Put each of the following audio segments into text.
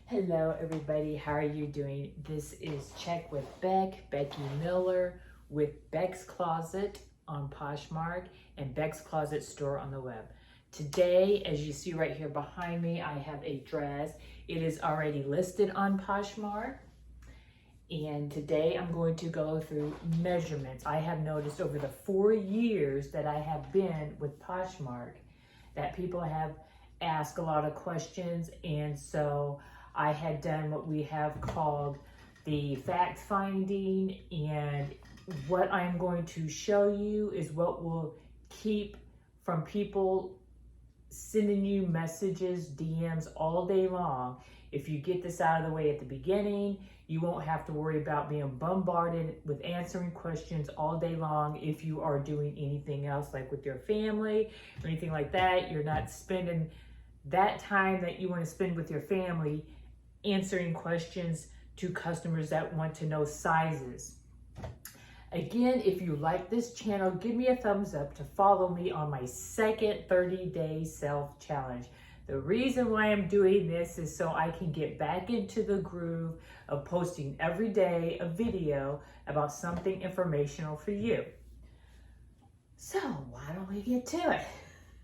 Hello everybody, how are you doing? This is Check with Becky Miller with Beck's Closet on Poshmark and Beck's Closet store on the web. Today, as you see right here behind me, I have a dress. It is already listed on Poshmark. And today I'm going to go through measurements. I have noticed over the 4 years that I have been with Poshmark that people have asked a lot of questions, and so I had done what we have called the fact finding, and what I'm going to show you is what will keep from people sending you messages, DMs all day long. If you get this out of the way at the beginning, you won't have to worry about being bombarded with answering questions all day long. If you are doing anything else, like with your family or anything like that, you're not spending that time that you want to spend with your family answering questions to customers that want to know sizes. Again, if you like this channel, give me a thumbs up to follow me on my second 30-day self-challenge. The reason why I'm doing this is so I can get back into the groove of posting every day a video about something informational for you. So why don't we get to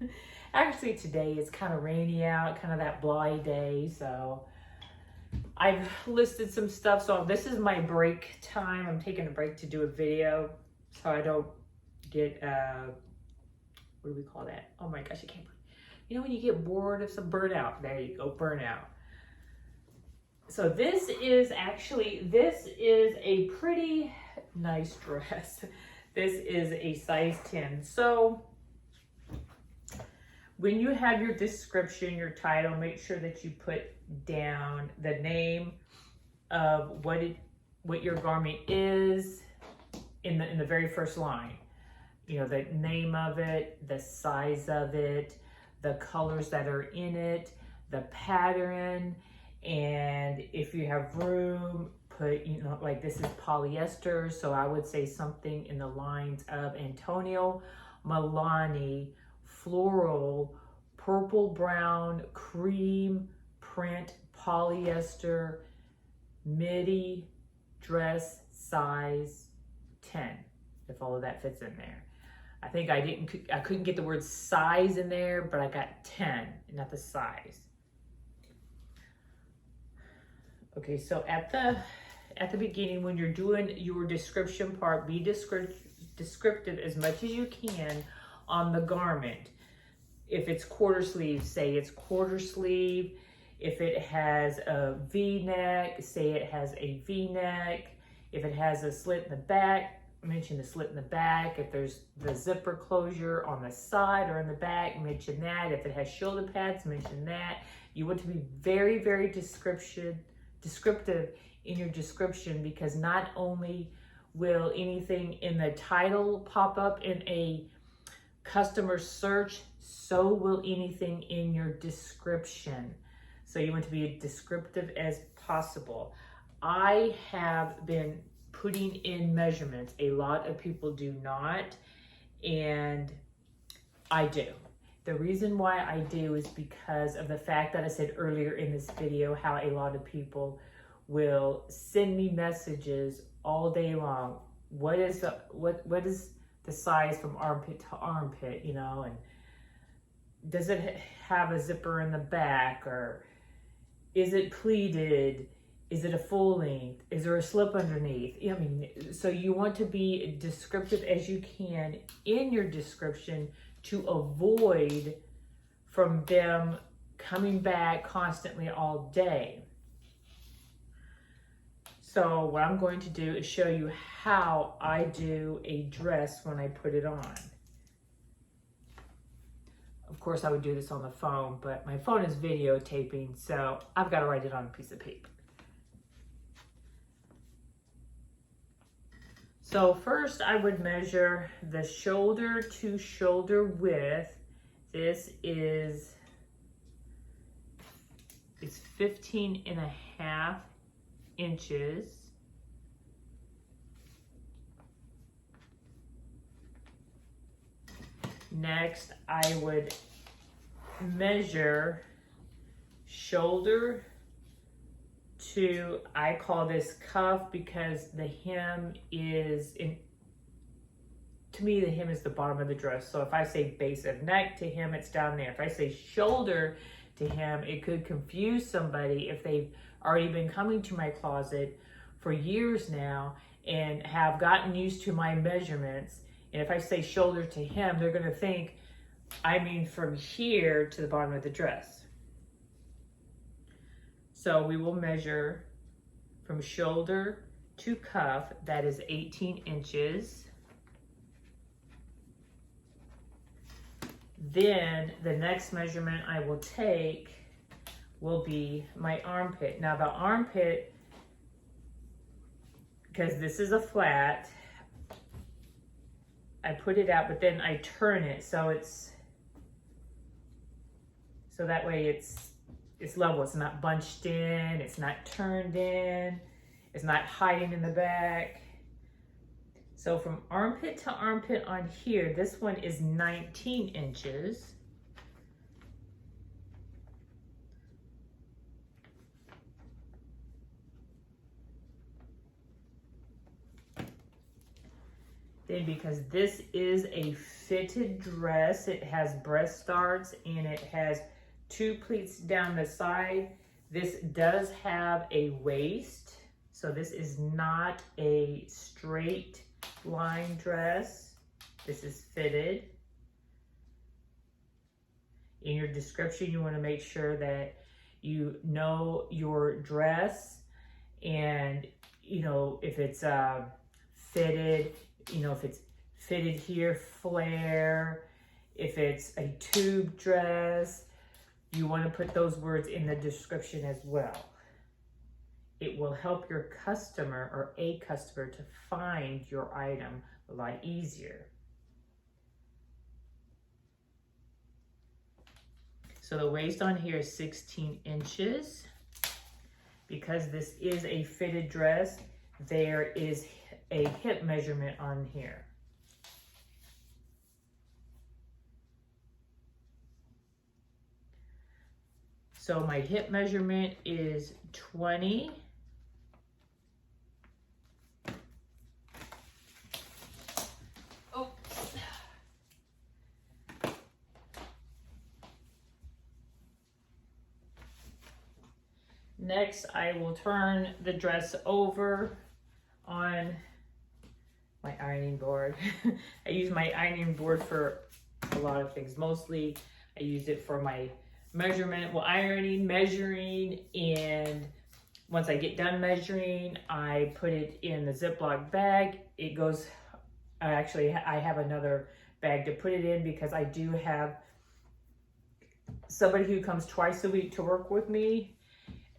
it? Actually, today it's kind of rainy out, kind of that blah day, so I've listed some stuff. So this is my break time. I'm taking a break to do a video so I don't get, what do we call that? Oh my gosh, I can't. You know when you get bored of some burnout? There you go, burnout. So this is a pretty nice dress. This is a size 10. So when you have your description, your title, make sure that you put down the name of what your garment is in the very first line. You know, the name of it, the size of it, the colors that are in it, the pattern, and if you have room, put, you know, like this is polyester, so I would say something in the lines of Antonio Milani, floral, purple, brown, cream, print, polyester, midi, dress, size 10, if all of that fits in there. I think I couldn't get the word size in there, but I got 10, not the size. Okay, so at the beginning, when you're doing your description part, be descriptive as much as you can on the garment. If it's quarter sleeve, say it's quarter sleeve. If it has a V-neck, say it has a V-neck. If it has a slit in the back, mention the slit in the back. If there's the zipper closure on the side or in the back, mention that. If it has shoulder pads, mention that. You want to be very, very descriptive in your description, because not only will anything in the title pop up in a customer search, so will anything in your description. So you want to be as descriptive as possible. I have been putting in measurements. A lot of people do not, and I do. The reason why I do is because of the fact that I said earlier in this video how a lot of people will send me messages all day long. What is the size from armpit to armpit, you know, and does it have a zipper in the back, or is it pleated? Is it a full length? Is there a slip underneath? I mean, so you want to be descriptive as you can in your description to avoid from them coming back constantly all day. So what I'm going to do is show you how I do a dress when I put it on. Of course, I would do this on the phone, but my phone is videotaping, so I've got to write it on a piece of paper. So first I would measure the shoulder to shoulder width. This is 15.5 inches. Next, I would measure shoulder to, I call this cuff because the hem is in, to me, the hem is the bottom of the dress. So if I say base of neck to hem, it's down there. If I say shoulder to hem, it could confuse somebody if they've already been coming to my closet for years now and have gotten used to my measurements. And if I say shoulder to hem, they're gonna think I mean from here to the bottom of the dress. So we will measure from shoulder to cuff, that is 18 inches. Then the next measurement I will take will be my armpit. Now the armpit, because this is a flat, I put it out, but then I turn it so that way it's level. It's not bunched in, it's not turned in, it's not hiding in the back. So from armpit to armpit on here, this one is 19 inches. Then because this is a fitted dress, it has breast starts and it has 2 pleats down the side. This does have a waist. So this is not a straight line dress. This is fitted. In your description, you want to make sure that you know your dress, and if it's fitted, if it's fitted here, flare, if it's a tube dress, you want to put those words in the description as well. It will help your customer or a customer to find your item a lot easier. So the waist on here is 16 inches. Because this is a fitted dress, there is a hip measurement on here. So my hip measurement is 20. Next, I will turn the dress over on my ironing board. I use my ironing board for a lot of things. Mostly, I use it for my measurement, ironing, measuring, and once I get done measuring, I put it in the Ziploc bag. It goes, actually, I have another bag to put it in because I do have somebody who comes twice a week to work with me,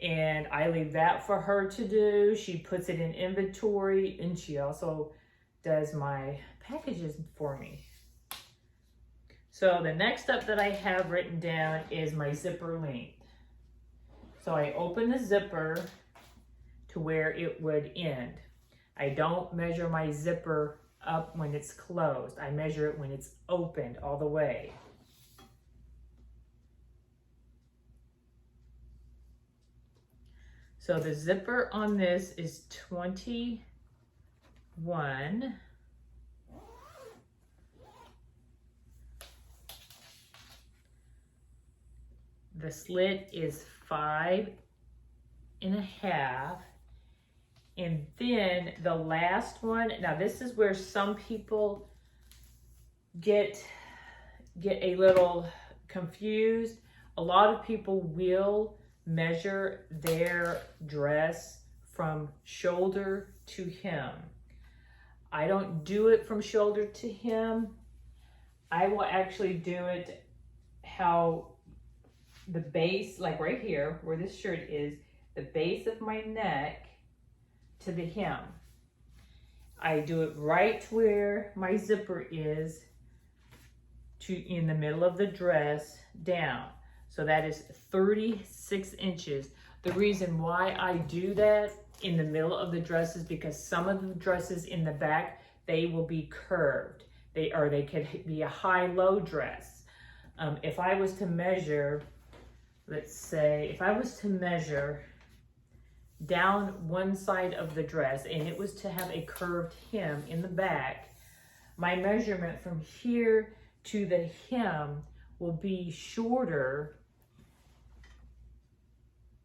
and I leave that for her to do. She puts it in inventory, and she also does my packages for me. So the next step that I have written down is my zipper length. So I open the zipper to where it would end. I don't measure my zipper up when it's closed. I measure it when it's opened all the way. So the zipper on this is 21. The slit is 5.5. And then the last one, now this is where some people get a little confused. A lot of people will measure their dress from shoulder to hem. I don't do it from shoulder to hem. I will actually do it how the base, like right here where this shirt is, the base of my neck to the hem. I do it right where my zipper is in the middle of the dress down. So that is 36 inches. The reason why I do that in the middle of the dress is because some of the dresses in the back, they will be curved. They could be a high-low dress. If I was to measure, let's say, if I was to measure down one side of the dress, and it was to have a curved hem in the back, my measurement from here to the hem will be shorter.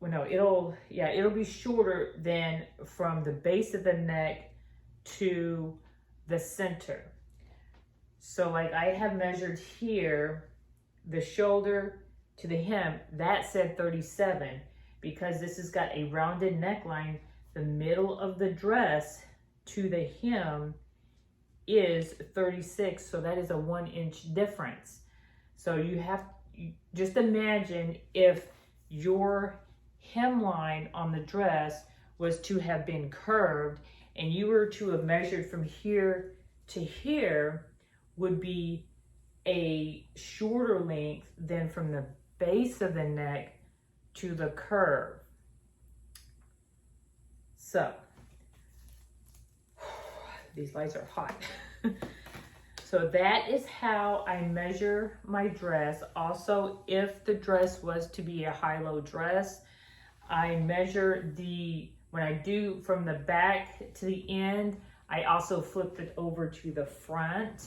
Well, no, it'll be shorter than from the base of the neck to the center. So like I have measured here, the shoulder to the hem, that said 37. Because this has got a rounded neckline, the middle of the dress to the hem is 36. So that is a 1 inch difference. So you just imagine if your hemline on the dress was to have been curved and you were to have measured from here to here, would be a shorter length than from the base of the neck to the curve. So these lights are hot. So that is how I measure my dress. Also, if the dress was to be a high-low dress, I measure when I do from the back to the end, I also flip it over to the front.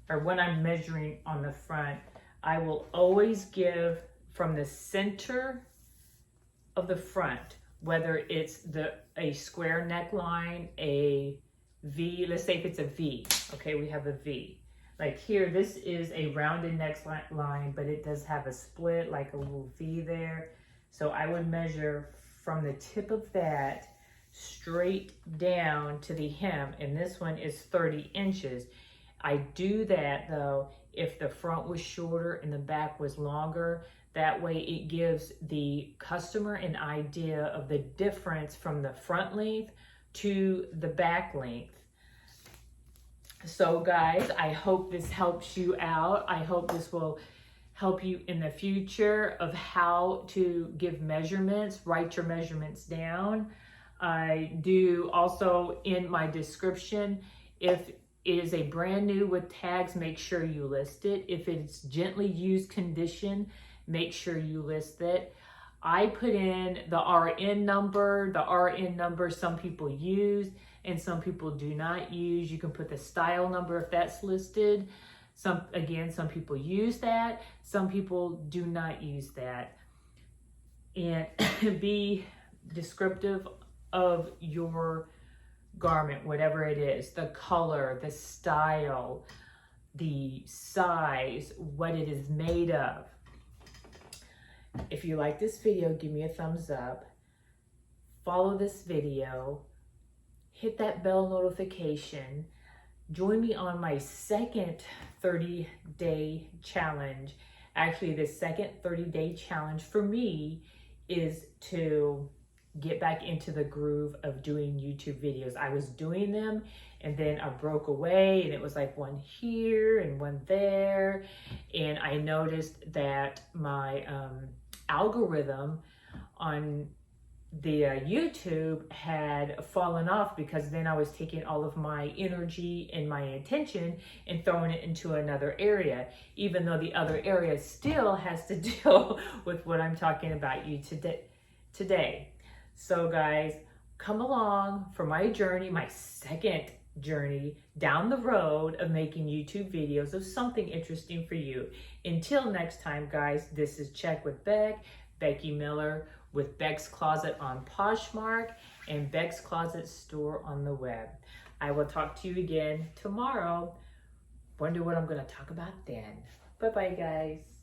Or when I'm measuring on the front, I will always give from the center of the front, whether it's a square neckline, a V, let's say if it's a V, okay, we have a V. Like here, this is a rounded neckline, but it does have a split, like a little V there. So I would measure from the tip of that straight down to the hem, and this one is 30 inches. I do that though if the front was shorter and the back was longer. That way it gives the customer an idea of the difference from the front length to the back length. So guys, I hope this helps you out. I hope this will help you in the future of how to give measurements, write your measurements down. I do also in my description, if it is a brand new with tags, make sure you list it. If it's gently used condition, make sure you list it. I put in the RN number. The RN number some people use and some people do not use. You can put the style number if that's listed. Some people use that. Some people do not use that. And be descriptive of your garment, whatever it is, the color, the style, the size, what it is made of. If you like this video, give me a thumbs up. Follow this video. Hit that bell notification. Join me on my second 30-day challenge. Actually, the second 30-day challenge for me is to get back into the groove of doing YouTube videos. I was doing them and then I broke away, and it was like one here and one there. And I noticed that my algorithm on the YouTube had fallen off, because then I was taking all of my energy and my attention and throwing it into another area, even though the other area still has to deal with what I'm talking about you today. So guys, come along for my journey, my second journey down the road of making YouTube videos of something interesting for you. Until next time, guys, this is Check with Becky Miller, with Beck's Closet on Poshmark and Beck's Closet store on the web. I will talk to you again tomorrow. Wonder what I'm going to talk about then. Bye-bye, guys.